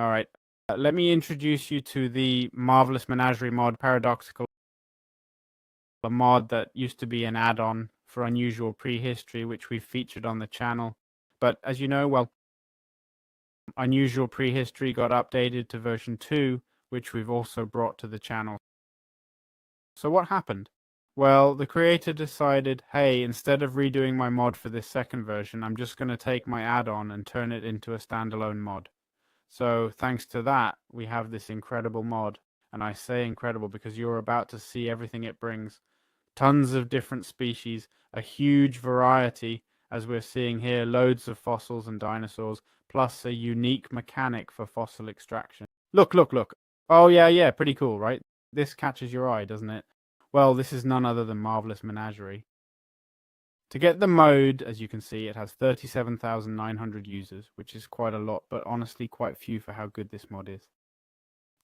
Alright, let me introduce you to the Marvelous Menagerie mod Paradoxical, a mod that used to be an add-on for Unusual Prehistory, which we've featured on the channel. But as you know, well, Unusual Prehistory got updated to version 2, which we've also brought to the channel. So what happened? Well, the creator decided, hey, instead of redoing my mod for this second version, I'm just going to take my add-on and turn it into a standalone mod. So thanks to that, we have this incredible mod. And I say incredible because you're about to see everything it brings. Tons of different species, a huge variety, as we're seeing here, loads of fossils and dinosaurs, plus a unique mechanic for fossil extraction. Look, look, look. Oh yeah, pretty cool, right? This catches your eye, doesn't it? Well, this is none other than Marvelous Menagerie. To get the mode, as you can see, it has 37,900 users, which is quite a lot, but honestly quite few for how good this mod is.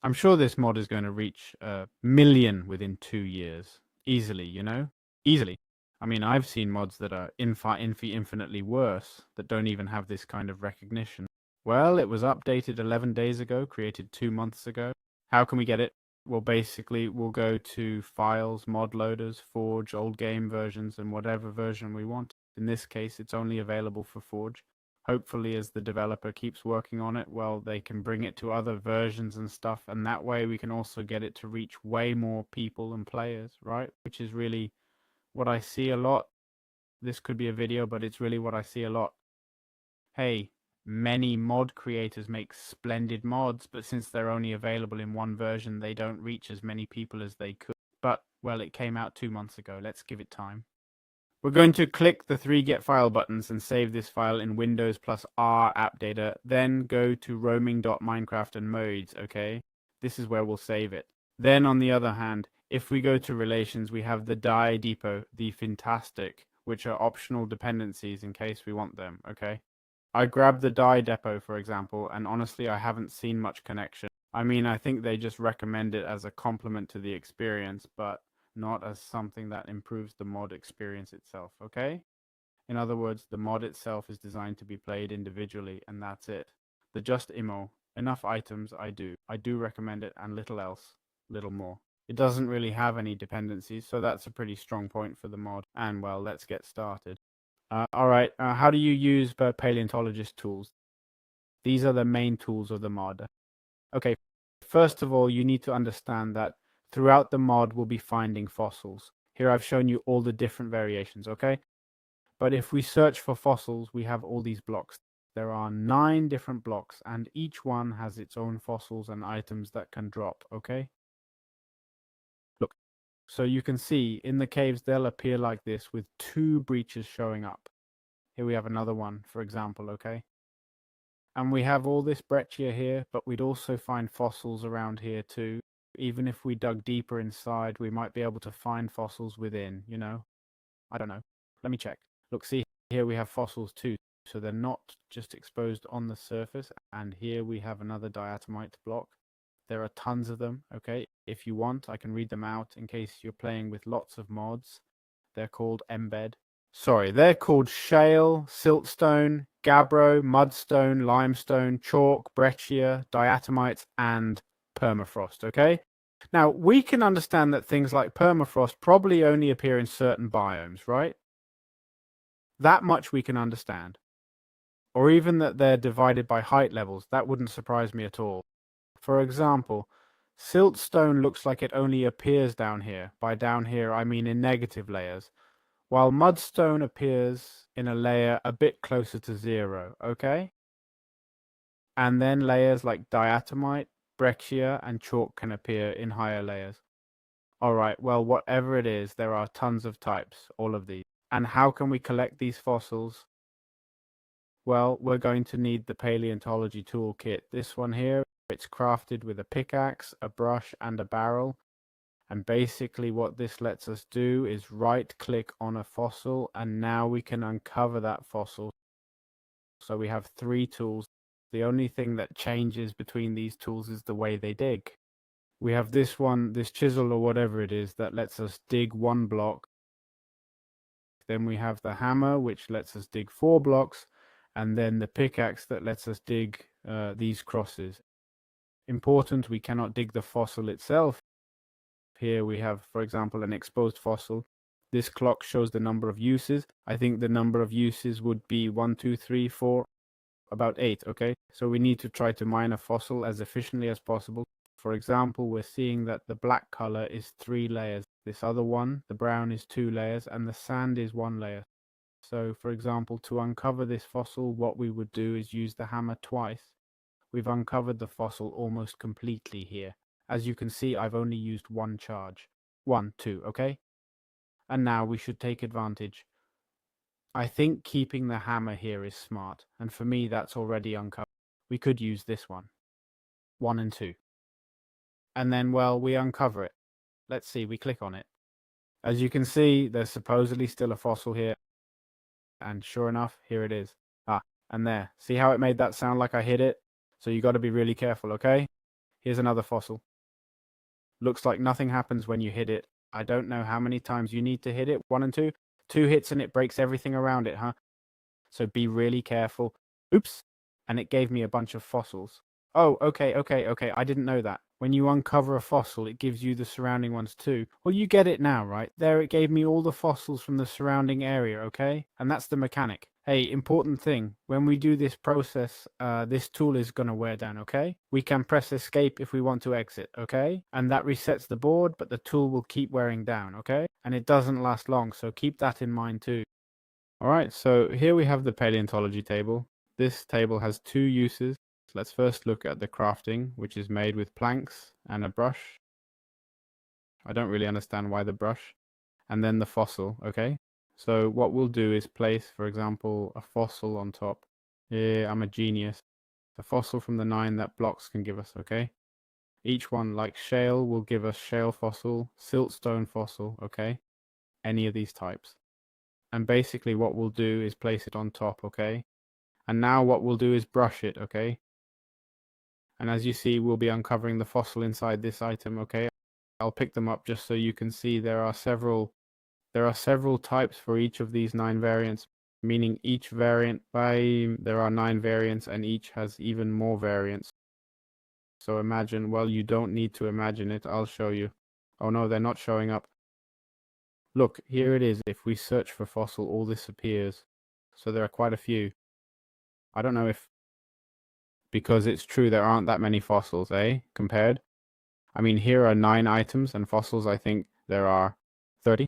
I'm sure this mod is going to reach 1 million within 2 years. Easily, you know? Easily. I mean, I've seen mods that are infinitely worse, that don't even have this kind of recognition. Well, it was updated 11 days ago, created 2 months ago. How can we get it? Well, basically, we'll go to Files, Mod Loaders, Forge, Old Game versions, and whatever version we want. In this case, it's only available for Forge. Hopefully, as the developer keeps working on it, well, they can bring it to other versions and stuff, and that way we can also get it to reach way more people and players, right? Which is really what I see a lot. This could be a video, but it's really what I see a lot. Hey, many mod creators make splendid mods, but since they're only available in one version, they don't reach as many people as they could. But, well, it came out 2 months ago. Let's give it time. We're going to click the 3 Get File buttons and save this file in Windows plus R app data, then go to roaming.minecraft and modes, okay? This is where we'll save it. Then, on the other hand, if we go to relations, we have the die depot, the fantastic, which are optional dependencies in case we want them, okay? I grabbed the die depot, for example, and honestly, I haven't seen much connection. I mean, I think they just recommend it as a complement to the experience, but not as something that improves the mod experience itself, okay? In other words, the mod itself is designed to be played individually, and that's it. The just immo, enough items, I do. I do recommend it, and little else, little more. It doesn't really have any dependencies, so that's a pretty strong point for the mod. And well, let's get started. Alright, how do you use paleontologist tools? These are the main tools of the mod. Okay, first of all, you need to understand that throughout the mod we'll be finding fossils. Here I've shown you all the different variations, okay? But if we search for fossils, we have all these blocks. There are 9 different blocks, and each one has its own fossils and items that can drop, okay? Look, so you can see in the caves they'll appear like this with 2 breaches showing up. Here we have another one, for example, okay? And we have all this breccia here, but we'd also find fossils around here too. Even if we dug deeper inside, we might be able to find fossils within, you know? I don't know. Let me check. Look, see, here we have fossils too. So they're not just exposed on the surface. And here we have another diatomite block. There are tons of them, okay? If you want, I can read them out in case you're playing with lots of mods. They're called embed. Sorry, they're called shale, siltstone, gabbro, mudstone, limestone, chalk, breccia, diatomites, and permafrost, okay? Now, we can understand that things like permafrost probably only appear in certain biomes, right? That much we can understand. Or even that they're divided by height levels. That wouldn't surprise me at all. For example, siltstone looks like it only appears down here. By down here, I mean in negative layers. While mudstone appears in a layer a bit closer to 0, okay? And then layers like diatomite, breccia, and chalk can appear in higher layers. Alright, well, whatever it is, there are tons of types, all of these. And how can we collect these fossils? Well, we're going to need the paleontology toolkit. This one here, it's crafted with a pickaxe, a brush, and a barrel. And basically what this lets us do is right-click on a fossil, and now we can uncover that fossil. So we have 3 tools. The only thing that changes between these tools is the way they dig. We have this one, this chisel or whatever it is, that lets us dig 1 block. Then we have the hammer, which lets us dig 4 blocks. And then the pickaxe that lets us dig these crosses. Important, we cannot dig the fossil itself. Here we have, for example, an exposed fossil. This clock shows the number of uses. I think the number of uses would be 1, 2, 3, 4, about 8, okay? So we need to try to mine a fossil as efficiently as possible. For example, we're seeing that the black color is 3 layers. This other one, the brown, is 2 layers, and the sand is 1 layer. So, for example, to uncover this fossil, what we would do is use the hammer twice. We've uncovered the fossil almost completely here. As you can see, I've only used 1 charge. 1, 2, okay? And now we should take advantage. I think keeping the hammer here is smart, and for me that's already uncovered. We could use this one. 1 and 2. And then, well, we uncover it. Let's see, we click on it. As you can see, there's supposedly still a fossil here. And sure enough, here it is. Ah, and there. See how it made that sound like I hit it? So you got to be really careful, okay? Here's another fossil. Looks like nothing happens when you hit it. I don't know how many times you need to hit it. 1 and 2. 2 hits and it breaks everything around it, huh? So be really careful. Oops. And it gave me a bunch of fossils. Oh, okay. I didn't know that. When you uncover a fossil, it gives you the surrounding ones too. Well, you get it now, right? There it gave me all the fossils from the surrounding area, okay? And that's the mechanic. Hey, important thing. When we do this process, this tool is going to wear down, okay? We can press escape if we want to exit, okay? And that resets the board, but the tool will keep wearing down, okay? And it doesn't last long, so keep that in mind too. Alright, so here we have the paleontology table. This table has 2 uses. Let's first look at the crafting, which is made with planks and a brush. I don't really understand why the brush. And then the fossil, okay? So what we'll do is place, for example, a fossil on top. Yeah, I'm a genius. The fossil from the 9 that blocks can give us, okay? Each one, like shale, will give us shale fossil, siltstone fossil, okay? Any of these types. And basically what we'll do is place it on top, okay? And now what we'll do is brush it, okay? And as you see, we'll be uncovering the fossil inside this item, okay? I'll pick them up just so you can see there are several types for each of these 9 variants, meaning each variant there are 9 variants and each has even more variants. So imagine, well, you don't need to imagine it, I'll show you. Oh no, they're not showing up. Look, here it is. If we search for fossil, all this appears. So there are quite a few. I don't know if because it's true there aren't that many fossils, eh? Compared. I mean, here are 9 items, and fossils, I think there are 30.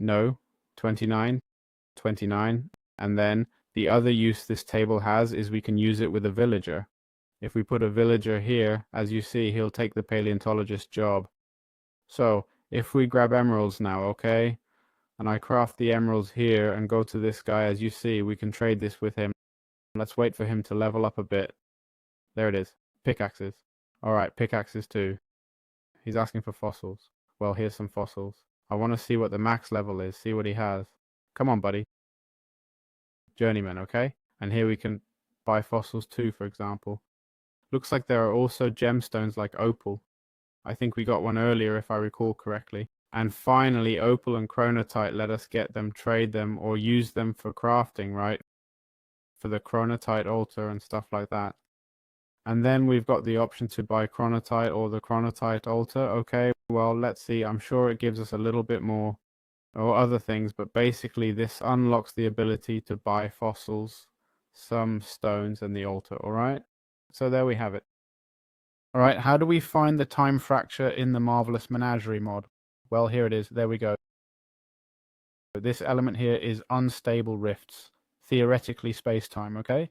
No, 29. 29. And then the other use this table has is we can use it with a villager. If we put a villager here, as you see, he'll take the paleontologist job. So, if we grab emeralds now, okay? And I craft the emeralds here and go to this guy, as you see, we can trade this with him. Let's wait for him to level up a bit. There it is. Pickaxes. Alright, pickaxes too. He's asking for fossils. Well, here's some fossils. I want to see what the max level is, see what he has. Come on, buddy. Journeyman, okay? And here we can buy fossils too, for example. Looks like there are also gemstones like opal. I think we got one earlier if I recall correctly. And finally, opal and chronotite let us get them, trade them, or use them for crafting, right? For the chronotite altar and stuff like that. And then we've got the option to buy chronotite or the chronotite altar. Okay, well, let's see. I'm sure it gives us a little bit more or other things, but basically this unlocks the ability to buy fossils, some stones, and the altar, all right? So there we have it. All right, how do we find the time fracture in the Marvelous Menagerie mod? Well, here it is. There we go. This element here is unstable rifts, theoretically space-time, okay?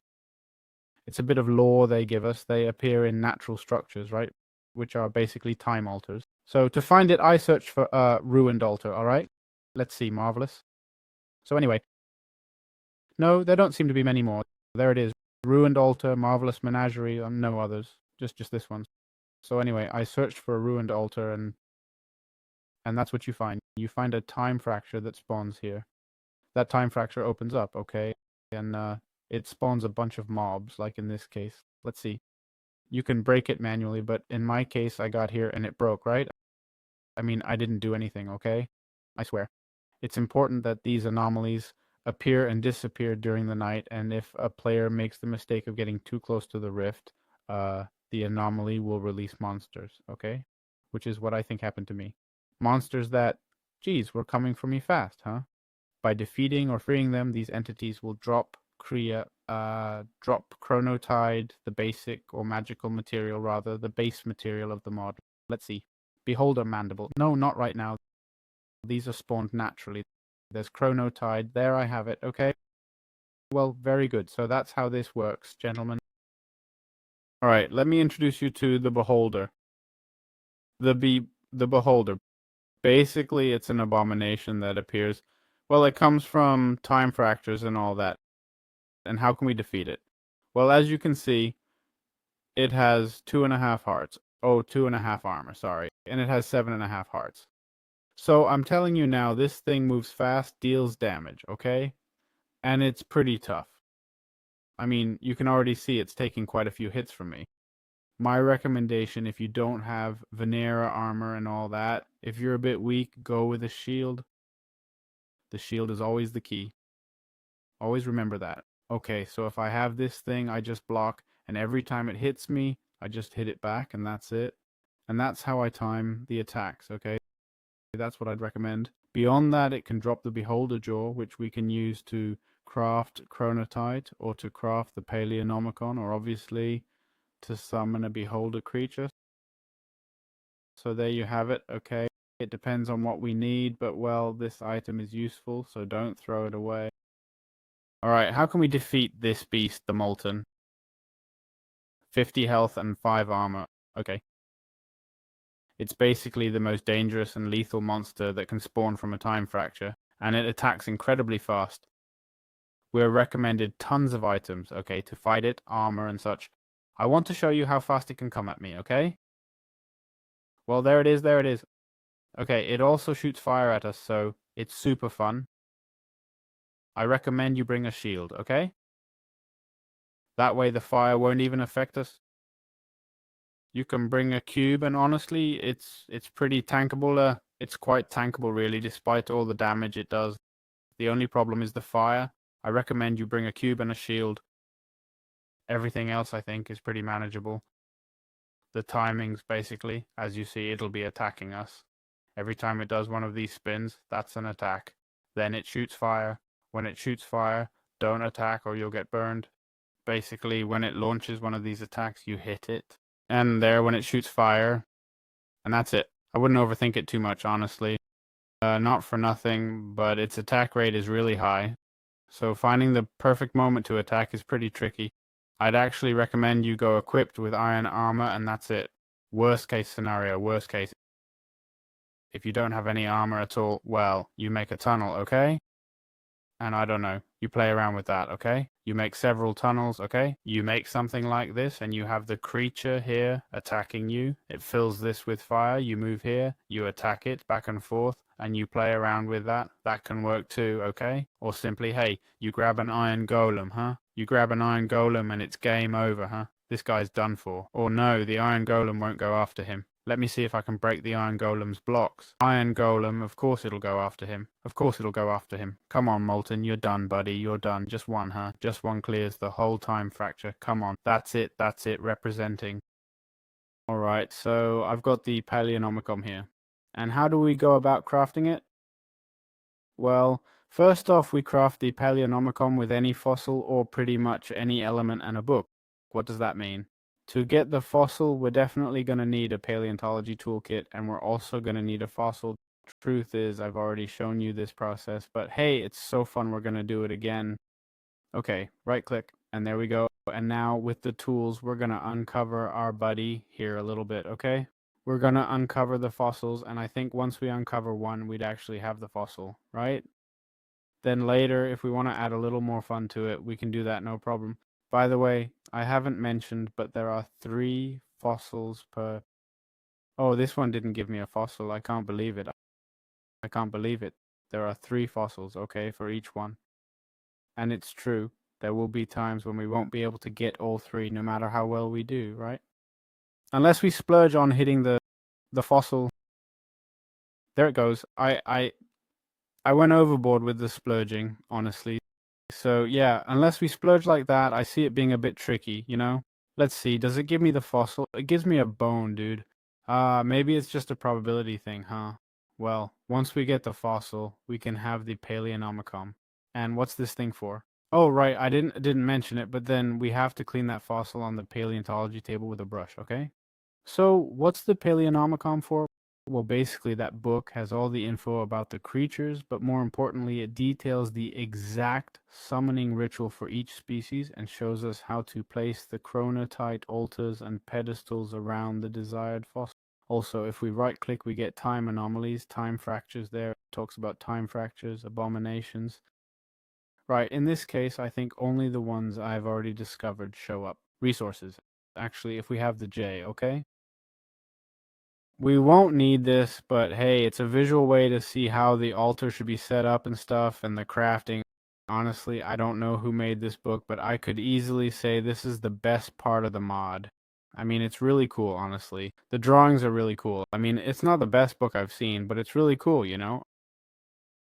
It's a bit of lore they give us. They appear in natural structures, right? Which are basically time alters. So to find it, I searched for a ruined altar, all right? Let's see, Marvelous. So anyway, no, there don't seem to be many more. There it is. Ruined altar, Marvelous Menagerie, no others. Just this one. So anyway, I searched for a ruined altar and that's what you find. You find a time fracture that spawns here. That time fracture opens up, okay? And it spawns a bunch of mobs, like in this case. Let's see. You can break it manually, but in my case, I got here and it broke, right? I mean, I didn't do anything, okay? I swear. It's important that these anomalies appear and disappear during the night, and if a player makes the mistake of getting too close to the rift, the the anomaly will release monsters, okay? Which is what I think happened to me. Monsters that, geez, were coming for me fast, huh? By defeating or freeing them, these entities will drop Chronotide, the basic or magical material, rather, the base material of the mod. Let's see. Beholder Mandible. No, not right now. These are spawned naturally. There's Chronotide. There I have it, okay? Well, very good. So that's how this works, gentlemen. Alright, let me introduce you to the Beholder. The Beholder. Basically, it's an abomination that appears. Well, it comes from time fractures and all that. And how can we defeat it? Well, as you can see, it has 2.5 hearts. Oh, 2.5 armor, sorry. And it has 7.5 hearts. So I'm telling you now, this thing moves fast, deals damage, okay? And it's pretty tough. I mean, you can already see it's taking quite a few hits from me. My recommendation, if you don't have Venera armor and all that, if you're a bit weak, go with a shield. The shield is always the key. Always remember that. Okay, so if I have this thing, I just block, and every time it hits me, I just hit it back, and that's it. And that's how I time the attacks, okay? That's what I'd recommend. Beyond that, it can drop the Beholder Jaw, which we can use to craft Chronotite, or to craft the Paleonomicon, or obviously to summon a Beholder creature. So there you have it, okay? It depends on what we need, but well, this item is useful, so don't throw it away. Alright, how can we defeat this beast, the Molten? 50 health and 5 armor. Okay. It's basically the most dangerous and lethal monster that can spawn from a time fracture, and it attacks incredibly fast. We're recommended tons of items, okay, to fight it, armor and such. I want to show you how fast it can come at me, okay? Well, there it is, there it is. Okay, it also shoots fire at us, so it's super fun. I recommend you bring a shield, okay? That way the fire won't even affect us. You can bring a cube, and honestly, it's pretty tankable. It's quite tankable, really, despite all the damage it does. The only problem is the fire. I recommend you bring a cube and a shield. Everything else, I think, is pretty manageable. The timings, basically, as you see, it'll be attacking us. Every time it does one of these spins, that's an attack. Then it shoots fire. When it shoots fire, don't attack or you'll get burned. Basically, when it launches one of these attacks, you hit it. And there, when it shoots fire, and that's it. I wouldn't overthink it too much, honestly. Not for nothing, but its attack rate is really high. So finding the perfect moment to attack is pretty tricky. I'd actually recommend you go equipped with iron armor, and that's it. Worst case scenario, worst case. If you don't have any armor at all, well, you make a tunnel, okay? And I don't know, you play around with that, okay? You make several tunnels, okay? You make something like this, and you have the creature here attacking you. It fills this with fire, you move here, you attack it back and forth, and you play around with that. That can work too, okay? Or simply, hey, you grab an iron golem, huh? You grab an iron golem and it's game over, huh? This guy's done for. Or no, the iron golem won't go after him. Let me see if I can break the Iron Golem's blocks. Iron Golem, of course it'll go after him. Of course it'll go after him. Come on, Molten, you're done, buddy, you're done. Just one, huh? Just one clears the whole time fracture. Come on. That's it, representing. Alright, so I've got the Paleonomicon here. And how do we go about crafting it? Well, first off, we craft the Paleonomicon with any fossil or pretty much any element and a book. What does that mean? To get the fossil, we're definitely going to need a paleontology toolkit, and we're also going to need a fossil. Truth is, I've already shown you this process, but hey, it's so fun, we're going to do it again. Okay, right click, and there we go. And now with the tools, we're going to uncover our buddy here a little bit, okay? We're going to uncover the fossils, and I think once we uncover one, we'd actually have the fossil, right? Then later, if we want to add a little more fun to it, we can do that, no problem. By the way, I haven't mentioned, but there are 3 fossils per... Oh, this one didn't give me a fossil. I can't believe it. I can't believe it. There are 3 fossils, okay, for each one. And it's true. There will be times when we won't be able to get all 3, no matter how well we do, right? Unless we splurge on hitting the fossil. There it goes. I went overboard with the splurging, honestly. So yeah, unless we splurge like that, I see it being a bit tricky, you know? Let's see, does it give me the fossil? It gives me a bone, dude. Maybe it's just a probability thing, huh? Well, once we get the fossil, we can have the Paleonomicon. And what's this thing for? Oh, right, I didn't mention it, but then we have to clean that fossil on the paleontology table with a brush, okay? So, what's the Paleonomicon for? Well, basically, that book has all the info about the creatures, but more importantly, it details the exact summoning ritual for each species and shows us how to place the chronotite altars and pedestals around the desired fossil. Also, if we right-click, we get time anomalies, time fractures there. It talks about time fractures, abominations. Right, in this case, I think only the ones I've already discovered show up. Resources. Actually, if we have the J, okay? We won't need this, but hey, it's a visual way to see how the altar should be set up and stuff and the crafting. Honestly, I don't know who made this book, but I could easily say this is the best part of the mod. I mean, it's really cool, honestly. The drawings are really cool. I mean, it's not the best book I've seen, but it's really cool, you know?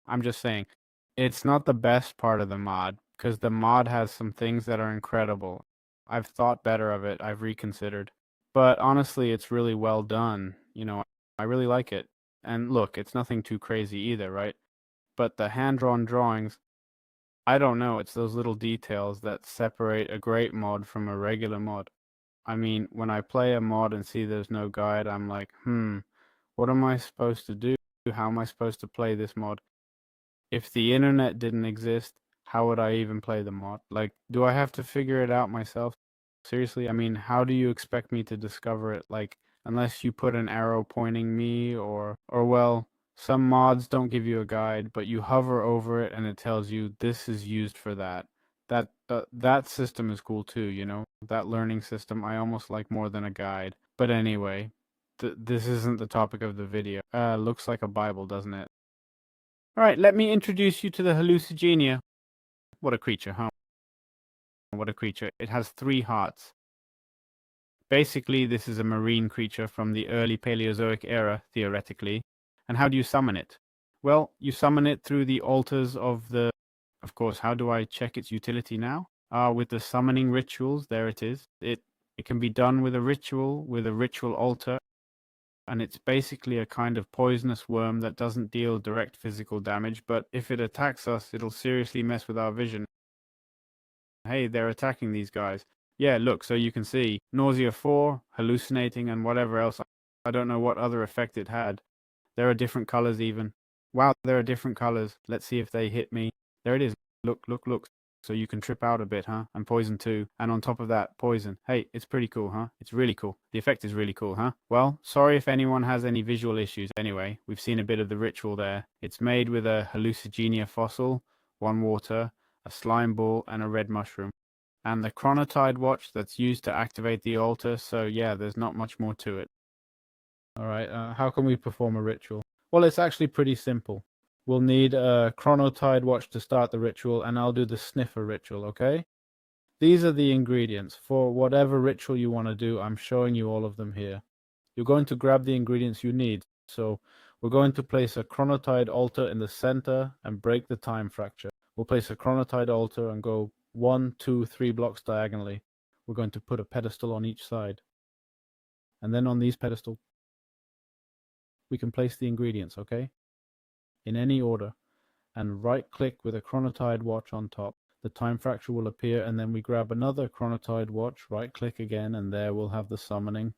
I'm just saying, it's not the best part of the mod, because the mod has some things that are incredible. I've thought better of it, I've reconsidered. But honestly, it's really well done. You know, I really like it. And look, it's nothing too crazy either, right? But the hand-drawn drawings, I don't know, it's those little details that separate a great mod from a regular mod. I mean, when I play a mod and see there's no guide, I'm like, what am I supposed to do? How am I supposed to play this mod? If the internet didn't exist, how would I even play the mod? Like, do I have to figure it out myself? Seriously, I mean, how do you expect me to discover it? Like, unless you put an arrow pointing me or well, some mods don't give you a guide, but you hover over it and it tells you this is used for that. That system is cool too, you know? That learning system I almost like more than a guide. But anyway, this isn't the topic of the video. Looks like a Bible, doesn't it? Alright, let me introduce you to the hallucinogenia. What a creature, huh? What a creature. It has 3 hearts. Basically, this is a marine creature from the early Paleozoic era, theoretically. And how do you summon it? Well, you summon it through the altars of the... Of course, how do I check its utility now? With the summoning rituals, there it is. It can be done with a ritual altar, and it's basically a kind of poisonous worm that doesn't deal direct physical damage, but if it attacks us, it'll seriously mess with our vision. Hey, they're attacking these guys. Yeah, look, so you can see nausea 4, hallucinating, and whatever else. I don't know what other effect it had. There are different colors even. Wow, there are different colors. Let's see if they hit me. There it is. Look, look, look. So you can trip out a bit, huh? And poison too. And on top of that, poison. Hey, it's pretty cool, huh? It's really cool. The effect is really cool, huh? Well, sorry if anyone has any visual issues. Anyway, we've seen a bit of the ritual there. It's made with a hallucinogenia fossil, 1 water, a slime ball, and a red mushroom. And the chronotide watch that's used to activate the altar. So yeah, there's not much more to it. Alright, how can we perform a ritual? Well, it's actually pretty simple. We'll need a chronotide watch to start the ritual, and I'll do the sniffer ritual, okay? These are the ingredients. For whatever ritual you want to do, I'm showing you all of them here. You're going to grab the ingredients you need. So we're going to place a chronotide altar in the center and break the time fracture. We'll place a chronotide altar and go 1, 2, 3 blocks diagonally. We're going to put a pedestal on each side. And then on these pedestals, we can place the ingredients, okay? In any order, and right-click with a chronotide watch on top. The time fracture will appear, and then we grab another chronotide watch, right-click again, and there we'll have the summoning.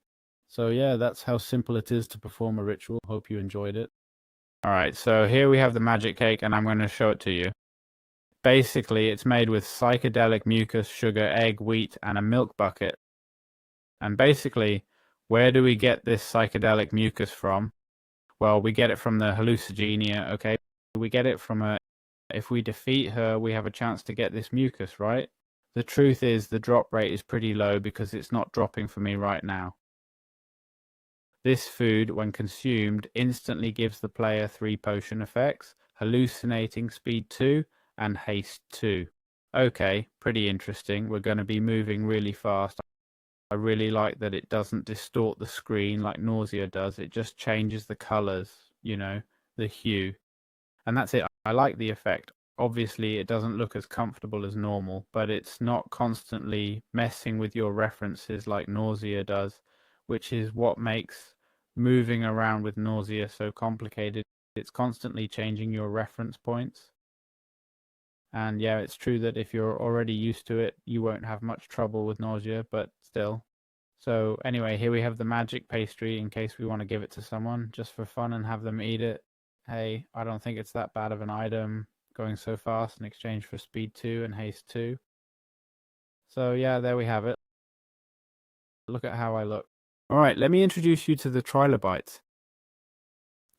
So yeah, that's how simple it is to perform a ritual. Hope you enjoyed it. Alright, so here we have the magic cake, and I'm going to show it to you. Basically, it's made with psychedelic mucus, sugar, egg, wheat, and a milk bucket. And basically, where do we get this psychedelic mucus from? Well, we get it from the hallucinogenia, okay? We get it from a... If we defeat her, we have a chance to get this mucus, right? The truth is, the drop rate is pretty low because it's not dropping for me right now. This food, when consumed, instantly gives the player 3 potion effects, hallucinating speed 2 and haste 2. Okay, pretty interesting. We're going to be moving really fast. I really like that it doesn't distort the screen like nausea does. It just changes the colors, you know, the hue. And that's it. I like the effect. obviously it doesn't look as comfortable as normal, but it's not constantly messing with your references like nausea does, which is what makes moving around with nausea so complicated. It's constantly changing your reference points. And yeah, it's true that if you're already used to it, you won't have much trouble with nausea, but still. So anyway, here we have the magic pastry in case we want to give it to someone just for fun and have them eat it. Hey, I don't think it's that bad of an item going so fast in exchange for speed 2 and haste 2. So yeah, there we have it. Look at how I look. Alright, let me introduce you to the trilobites.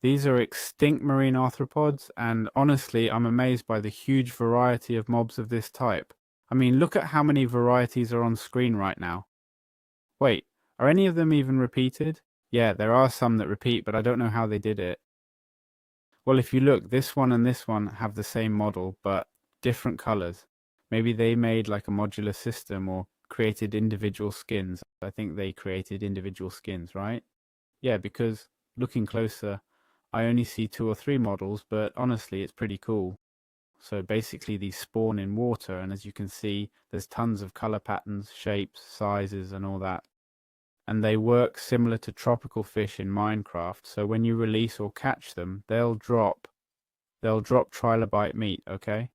These are extinct marine arthropods, and honestly, I'm amazed by the huge variety of mobs of this type. I mean, look at how many varieties are on screen right now. Wait, are any of them even repeated? Yeah, there are some that repeat, but I don't know how they did it. Well, if you look, this one and this one have the same model, but different colors. Maybe they made like a modular system or created individual skins. I think they created individual skins, right? Yeah, because looking closer, I only see 2 or 3 models, but honestly, it's pretty cool. So basically these spawn in water, and as you can see, there's tons of color patterns, shapes, sizes, and all that. And they work similar to tropical fish in Minecraft. So when you release or catch them, they'll drop trilobite meat, okay?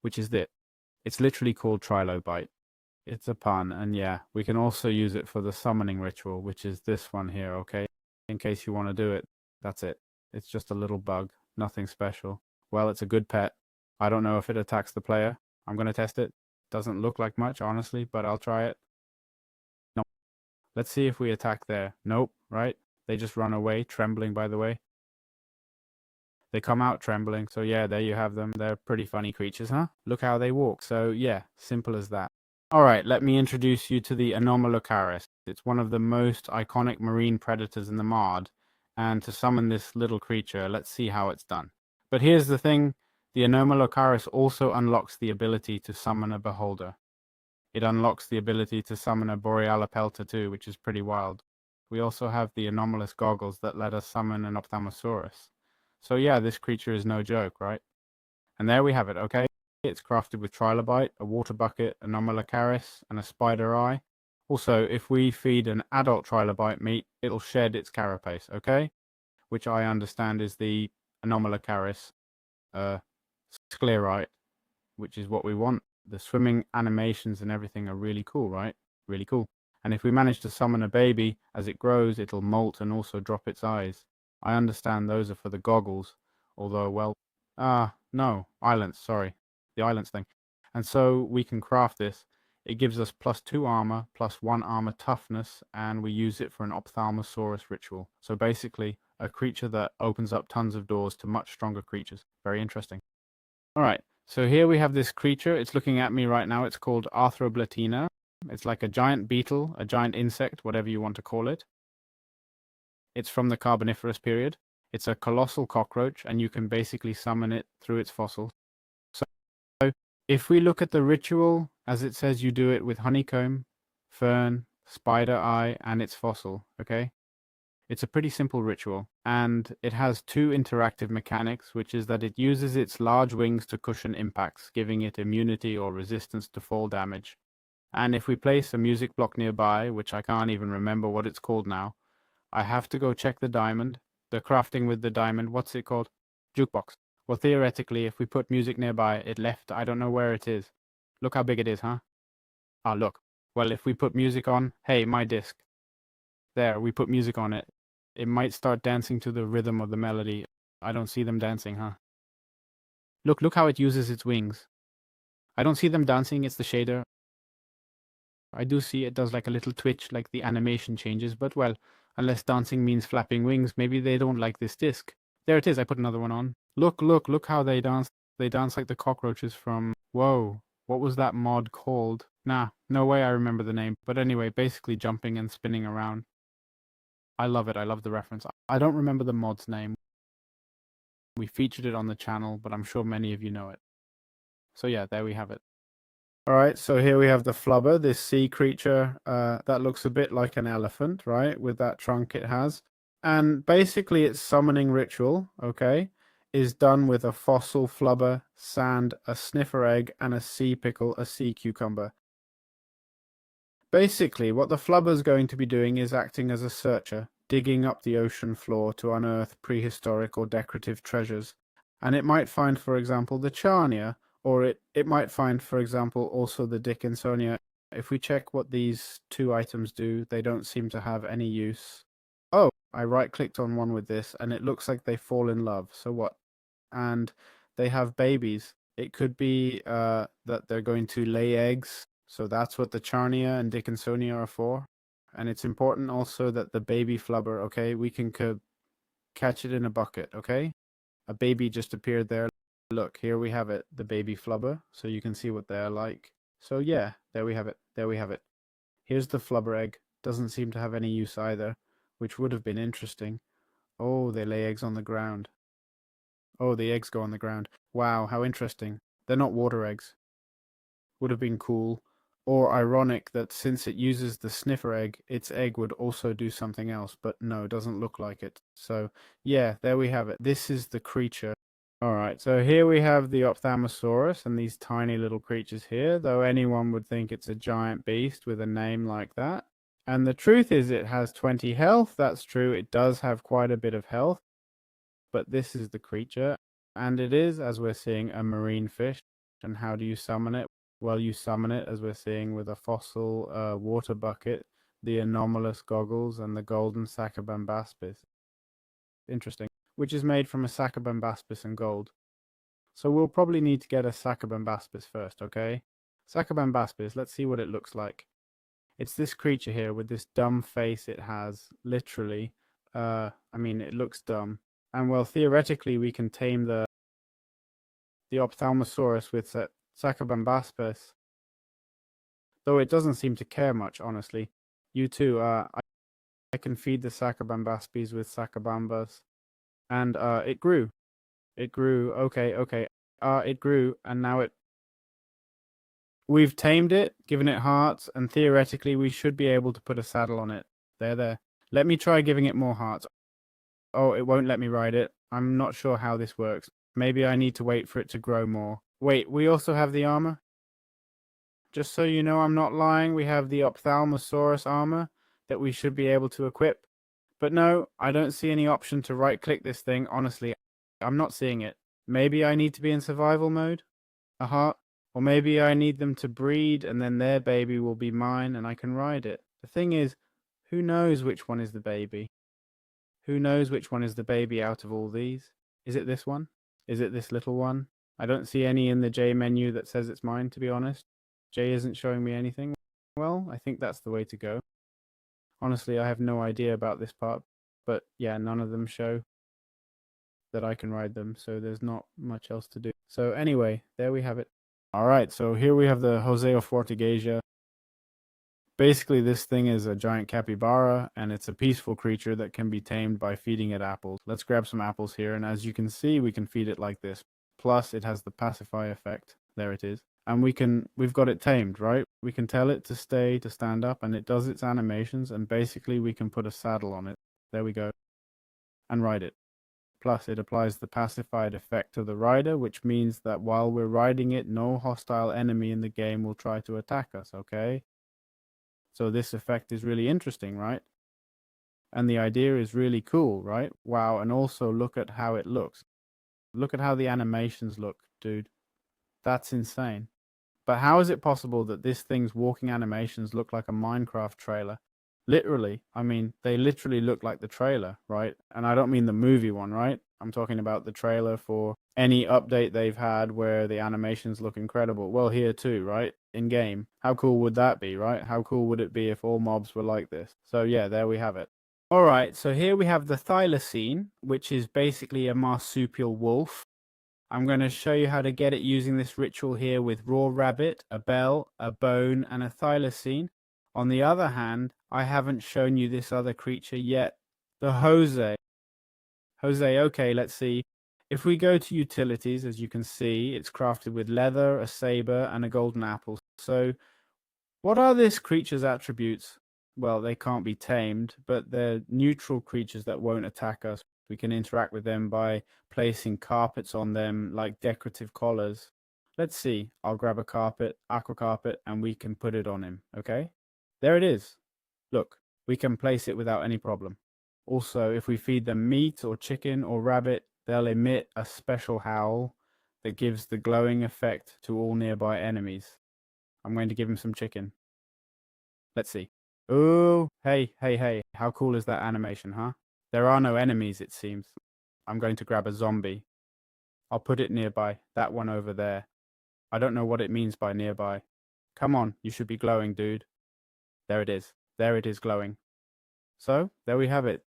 Which is it. It's literally called trilobite. It's a pun, and yeah, we can also use it for the summoning ritual, which is this one here, okay? In case you want to do it, that's it. It's just a little bug, nothing special. Well, it's a good pet. I don't know if it attacks the player. I'm going to test it. Doesn't look like much, honestly, but I'll try it. No. Let's see if we attack there. Nope, right? They just run away, trembling, by the way. They come out trembling, so yeah, there you have them. They're pretty funny creatures, huh? Look how they walk. So yeah, simple as that. Alright, let me introduce you to the ANOMALOCARIS. It's one of the most iconic marine predators in the MARD, and to summon this little creature, let's see how it's done. But here's the thing, the ANOMALOCARIS also unlocks the ability to summon a beholder. It unlocks the ability to summon a Borealopelta too, which is pretty wild. We also have the anomalous goggles that let us summon an OPHTHALMOSAURUS. So yeah, this creature is no joke, right? And there we have it, okay? It's crafted with trilobite, a water bucket, ANOMALOCARIS, and a spider eye. Also, if we feed an adult trilobite meat, it'll shed its carapace, okay? Which I understand is the ANOMALOCARIS sclerite, which is what we want. The swimming animations and everything are really cool, right? Really cool. And if we manage to summon a baby, as it grows, it'll molt and also drop its eyes. I understand those are for the goggles, although, well, no, islands, sorry. The islands thing. And so we can craft this. It gives us +2 armor, +1 armor toughness, and we use it for an ophthalmosaurus ritual. So basically, a creature that opens up tons of doors to much stronger creatures. Very interesting. Alright, so here we have this creature. It's looking at me right now. It's called APTOROBLATINA. It's like a giant beetle, a giant insect, whatever you want to call it. It's from the Carboniferous period. It's a colossal cockroach, and you can basically summon it through its fossils. So if we look at the ritual, as it says, you do it with honeycomb, fern, spider eye, and its fossil, okay? It's a pretty simple ritual, and it has 2 interactive mechanics, which is that it uses its large wings to cushion impacts, giving it immunity or resistance to fall damage. And if we place a music block nearby, which I can't even remember what it's called now, I have to go check the diamond, the crafting with the diamond, what's it called? Jukebox. Well, theoretically, if we put music nearby, it left, I don't know where it is. Look how big it is, huh? Ah, look. Well, if we put music on, hey, my disc. There, we put music on it. It might start dancing to the rhythm of the melody. I don't see them dancing, huh? Look how it uses its wings. I don't see them dancing, it's the shader. I do see it does like a little twitch, like the animation changes, but well, unless dancing means flapping wings, maybe they don't like this disc. There it is, I put another one on. Look how they dance. They dance like the cockroaches from... Whoa, what was that mod called? Nah, no way I remember the name. But anyway, basically jumping and spinning around. I love it, I love the reference. I don't remember the mod's name. We featured it on the channel, but I'm sure many of you know it. So yeah, there we have it. Alright, so here we have the flubber, this sea creature that looks a bit like an elephant, right? With that trunk it has. And basically it's summoning ritual, okay? is done with a fossil flubber, sand, a sniffer egg, and a sea pickle, a sea cucumber. Basically, what the flubber's going to be doing is acting as a searcher, digging up the ocean floor to unearth prehistoric or decorative treasures. And it might find, for example, the Charnia, or it might find, for example, also the Dickinsonia. If we check what these two items do, they don't seem to have any use. Oh, I right-clicked on one with this, and it looks like they fall in love. So what? And they have babies. It could be that they're going to lay eggs. So that's what the Charnia and Dickinsonia are for. And it's important also that the baby flubber, okay, we can catch it in a bucket, okay? A baby just appeared there. Look, here we have it, the baby flubber. So you can see what they're like. So yeah, there we have it. There we have it. Here's the flubber egg. Doesn't seem to have any use either, which would have been interesting. Oh, they lay eggs on the ground. Oh, the eggs go on the ground. Wow, how interesting. They're not water eggs. Would have been cool. Or ironic that since it uses the sniffer egg, its egg would also do something else, but no, it doesn't look like it. So yeah, there we have it. This is the creature. Alright, so here we have the OPHTHALMOSAURUS and these tiny little creatures here, though anyone would think it's a giant beast with a name like that. And the truth is it has 20 health, that's true, it does have quite a bit of health. But this is the creature, and it is, as we're seeing, a marine fish. And how do you summon it? Well, you summon it, as we're seeing, with a fossil water bucket, the anomalous goggles, and the golden Sacabambaspis. Interesting. Which is made from a Sacabambaspis and gold. So we'll probably need to get a Sacabambaspis first, okay? Sacabambaspis, let's see what it looks like. It's this creature here with this dumb face it has, literally. I mean, it looks dumb. And well, theoretically, we can tame the OPHTHALMOSAURUS with Sacabambaspis. Though it doesn't seem to care much, honestly. You too, I can feed the Sacabambaspis with Sacabambas. And it grew. It grew. Okay. It grew, and now we've tamed it, given it hearts, and theoretically we should be able to put a saddle on it. There. Let me try giving it more hearts. Oh, it won't let me ride it. I'm not sure how this works. Maybe I need to wait for it to grow more. Wait, we also have the armor? Just so you know I'm not lying, we have the OPHTHALMOSAURUS armor that we should be able to equip. But no, I don't see any option to right-click this thing, honestly. I'm not seeing it. Maybe I need to be in survival mode? A heart? Or maybe I need them to breed and then their baby will be mine and I can ride it. The thing is, who knows which one is the baby? Who knows which one is the baby out of all these? Is it this one? Is it this little one? I don't see any in the J menu that says it's mine, to be honest. J isn't showing me anything. Well, I think that's the way to go. Honestly, I have no idea about this part, but yeah, none of them show that I can ride them, so there's not much else to do. So anyway, there we have it. Alright, so here we have the JOSEPHOARTIGACIA. Basically, this thing is a giant capybara, and it's a peaceful creature that can be tamed by feeding it apples. Let's grab some apples here, and as you can see, we can feed it like this. Plus, it has the pacify effect. There it is. And we've got it tamed, right? We can tell it to stay, to stand up, and it does its animations, and basically we can put a saddle on it. There we go. And ride it. Plus, it applies the pacified effect to the rider, which means that while we're riding it, no hostile enemy in the game will try to attack us, okay? So this effect is really interesting, right? And the idea is really cool, right? Wow, and also look at how it looks. Look at how the animations look, dude. That's insane. But how is it possible that this thing's walking animations look like a Minecraft trailer? Literally, I mean, they literally look like the trailer, right? And I don't mean the movie one, right? I'm talking about the trailer for any update they've had where the animations look incredible. Well, here too, right? In game. How cool would that be, right? How cool would it be if all mobs were like this? So yeah, there we have it. Alright, so here we have the THYLACINE, which is basically a marsupial wolf. I'm going to show you how to get it using this ritual here with raw rabbit, a bell, a bone, and a THYLACINE. On the other hand, I haven't shown you this other creature yet, the Jose. Okay, let's see. If we go to utilities, as you can see, it's crafted with leather, a saber, and a golden apple. So, what are this creature's attributes? Well, they can't be tamed, but they're neutral creatures that won't attack us. We can interact with them by placing carpets on them like decorative collars. Let's see. I'll grab a carpet, aqua carpet, and we can put it on him, okay? There it is. Look, we can place it without any problem. Also, if we feed them meat or chicken or rabbit, they'll emit a special howl that gives the glowing effect to all nearby enemies. I'm going to give him some chicken. Let's see. Oh, hey, hey, hey. How cool is that animation, huh? There are no enemies, it seems. I'm going to grab a zombie. I'll put it nearby, that one over there. I don't know what it means by nearby. Come on, you should be glowing, dude. There it is. There it is glowing. So, there we have it.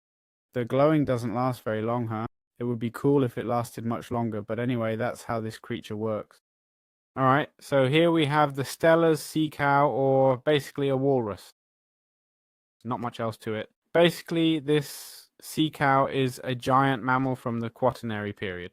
The glowing doesn't last very long, huh? It would be cool if it lasted much longer, but anyway, that's how this creature works. Alright, so here we have the Steller's sea cow, or basically a walrus. Not much else to it. Basically, this sea cow is a giant mammal from the Quaternary period.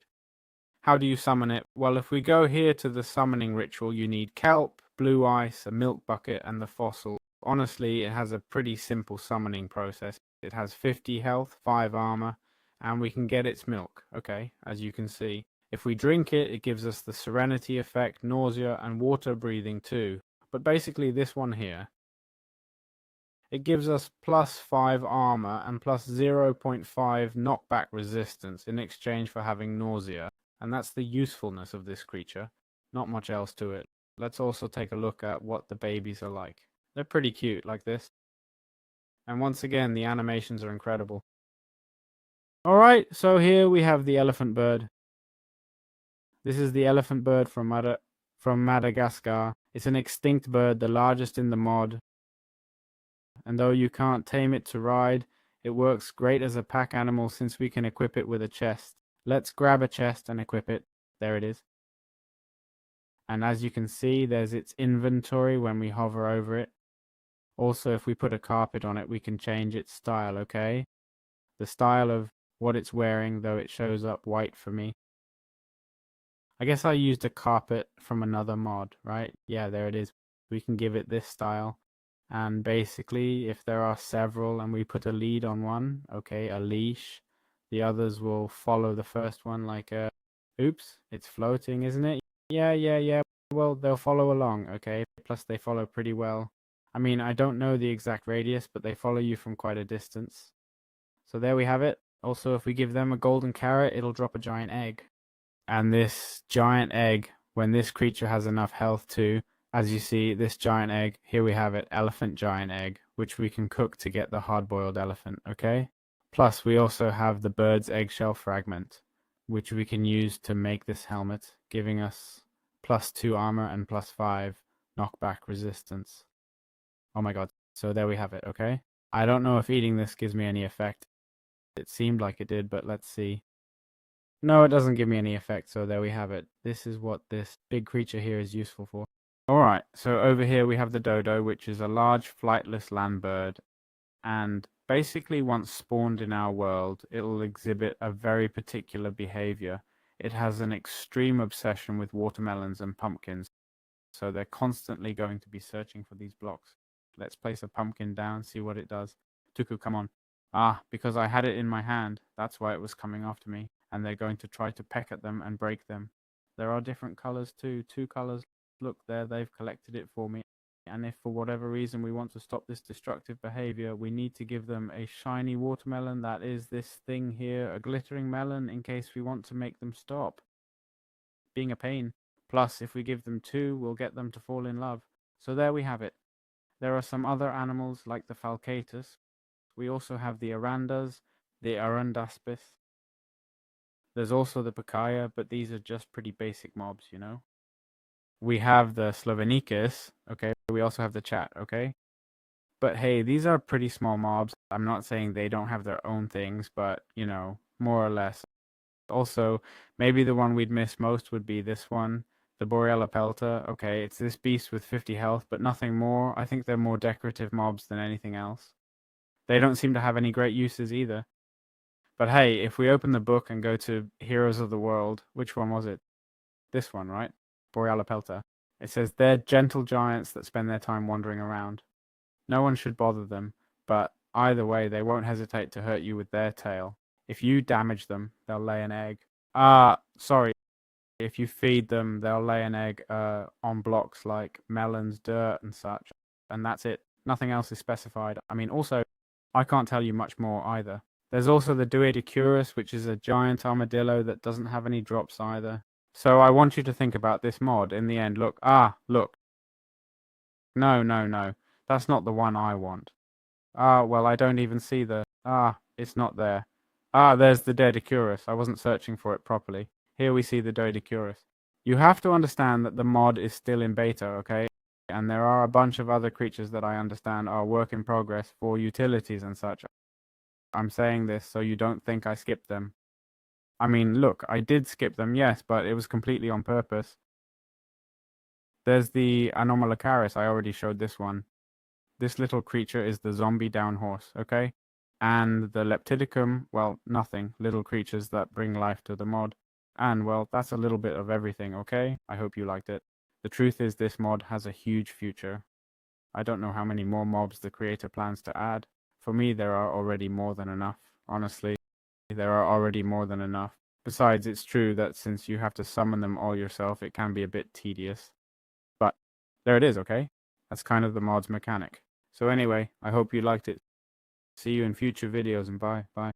How do you summon it? Well, if we go here to the summoning ritual, you need kelp, blue ice, a milk bucket, and the fossil. Honestly, it has a pretty simple summoning process. It has 50 health, 5 armor, and we can get its milk, okay, as you can see. If we drink it, it gives us the serenity effect, nausea, and water breathing too. But basically this one here, it gives us plus 5 armor and plus 0.5 knockback resistance in exchange for having nausea. And that's the usefulness of this creature. Not much else to it. Let's also take a look at what the babies are like. They're pretty cute like this. And once again, the animations are incredible. Alright, so here we have the elephant bird. This is the elephant bird from Madagascar. It's an extinct bird, the largest in the mod. And though you can't tame it to ride, it works great as a pack animal since we can equip it with a chest. Let's grab a chest and equip it. There it is. And as you can see, there's its inventory when we hover over it. Also, if we put a carpet on it, we can change its style, okay? The style of what it's wearing, though it shows up white for me. I guess I used a carpet from another mod, right? Yeah, there it is. We can give it this style. And basically, if there are several and we put a lead on one, okay, a leash, the others will follow the first one like a... Oops, it's floating, isn't it? Yeah. Well, they'll follow along, okay? Plus, they follow pretty well. I mean, I don't know the exact radius, but they follow you from quite a distance. So there we have it. Also, if we give them a golden carrot, it'll drop a giant egg. And this giant egg, when this creature has enough health too, as you see, this giant egg, here we have it, elephant giant egg, which we can cook to get the hard-boiled elephant, okay? Plus, we also have the bird's eggshell fragment, which we can use to make this helmet, giving us plus 2 armor and plus 5 knockback resistance. Oh my god, so there we have it, okay? I don't know if eating this gives me any effect. It seemed like it did, but let's see. No, it doesn't give me any effect, so there we have it. This is what this big creature here is useful for. Alright, so over here we have the dodo, which is a large flightless land bird. And basically once spawned in our world, it'll exhibit a very particular behavior. It has an extreme obsession with watermelons and pumpkins. So they're constantly going to be searching for these blocks. Let's place a pumpkin down, see what it does. Tuku, come on. Ah, because I had it in my hand. That's why it was coming after me. And they're going to try to peck at them and break them. There are different colors too. 2 colors. Look there, they've collected it for me. And if for whatever reason we want to stop this destructive behavior, we need to give them a shiny watermelon. That is this thing here, a glittering melon, in case we want to make them stop being a pain. Plus, if we give them 2, we'll get them to fall in love. So there we have it. There are some other animals like the falcatus. We also have the arandas, the arandaspis. There's also the pacaya, but these are just pretty basic mobs, you know? We have the Slovenicus, okay? We also have the chat, okay? But hey, these are pretty small mobs. I'm not saying they don't have their own things, but, you know, more or less. Also, maybe the one we'd miss most would be this one, the Boreala pelta. Okay, it's this beast with 50 health, but nothing more. I think they're more decorative mobs than anything else. They don't seem to have any great uses either. But hey, if we open the book and go to Heroes of the World, which one was it? This one, right? Boreala pelta. It says they're gentle giants that spend their time wandering around. No one should bother them, but either way, they won't hesitate to hurt you with their tail. If you damage them, they'll lay an egg. Sorry. If you feed them, they'll lay an egg on blocks like melons, dirt, and such. And that's it. Nothing else is specified. I mean, also, I can't tell you much more either. There's also the Duodecurus, which is a giant armadillo that doesn't have any drops either. So I want you to think about this mod in the end. Look. Look. No, no, no. That's not the one I want. Well, I don't even see the... it's not there. There's the Duodecurus. I wasn't searching for it properly. Here we see the Duodecurus. You have to understand that the mod is still in beta, okay? And there are a bunch of other creatures that I understand are work in progress for utilities and such. I'm saying this so you don't think I skipped them. I mean, look, I did skip them, yes, but it was completely on purpose. There's the ANOMALOCARIS. I already showed this one. This little creature is the zombie down horse, okay? And the Leptidicum, well, nothing. Little creatures that bring life to the mod. And, well, that's a little bit of everything, okay? I hope you liked it. The truth is this mod has a huge future. I don't know how many more mobs the creator plans to add. For me, there are already more than enough. Honestly, there are already more than enough. Besides, it's true that since you have to summon them all yourself, it can be a bit tedious. But there it is, okay? That's kind of the mod's mechanic. So anyway, I hope you liked it. See you in future videos and bye.